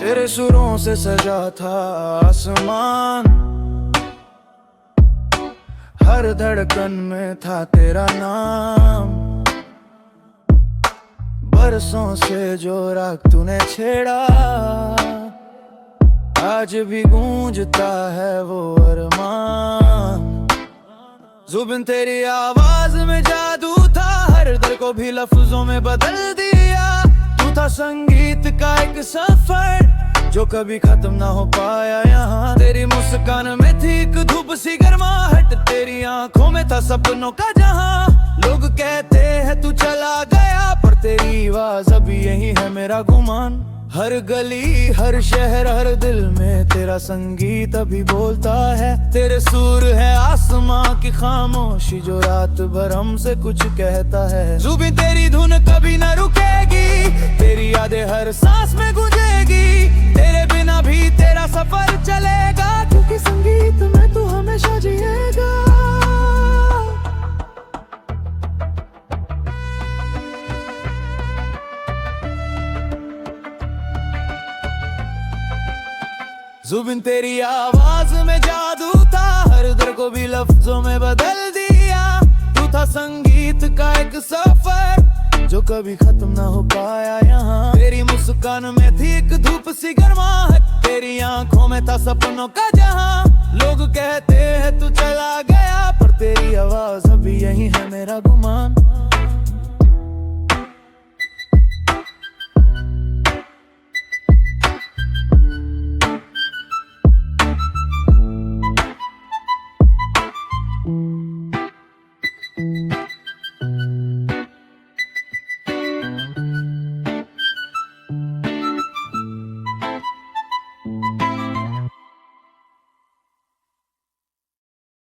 तेरे सुरों से सजा था आसमान, हर धड़कन में था तेरा नाम। बरसों से जो राग तूने छेड़ा, आज भी गूंजता है वो अरमान। जुबान तेरी आवाज में जादू था, हर दर्द को भी लफ्जों में बदल दिया। तू था संगीत का एक सफर जो कभी खत्म ना हो पाया यहाँ। तेरी मुस्कान में थी एक धूप सी गर्माहट, तेरी आंखों में था सपनों का जहां। लोग कहते हैं तू चला गया, पर तेरी आवाज अभी यही है मेरा गुमान। हर गली हर शहर हर दिल में तेरा संगीत अभी बोलता है। तेरे सुर है आसमां की खामोशी जो रात भर हमसे कुछ कहता है। जुबान तेरी धुन कभी न रुकेगी, तेरी यादें हर सांस में गूंजेगी। तेरे बिना भी तेरा सफर चलेगा, क्योंकि संगीत में तू हमेशा जिएगा। जुबान तेरी आवाज में जादू था, हर दर्द को भी लफ्जों में बदल दिया। तू था संगीत का एक सफर जो कभी खत्म ना हो पाया यहाँ। तेरी मुस्कान में थी एक धूप सी गर्माहट, तेरी आंखों में था सपनों का जहां। लोग कहते हैं तू चला गया, पर तेरी आवाज अभी यही है मेरा गुमान।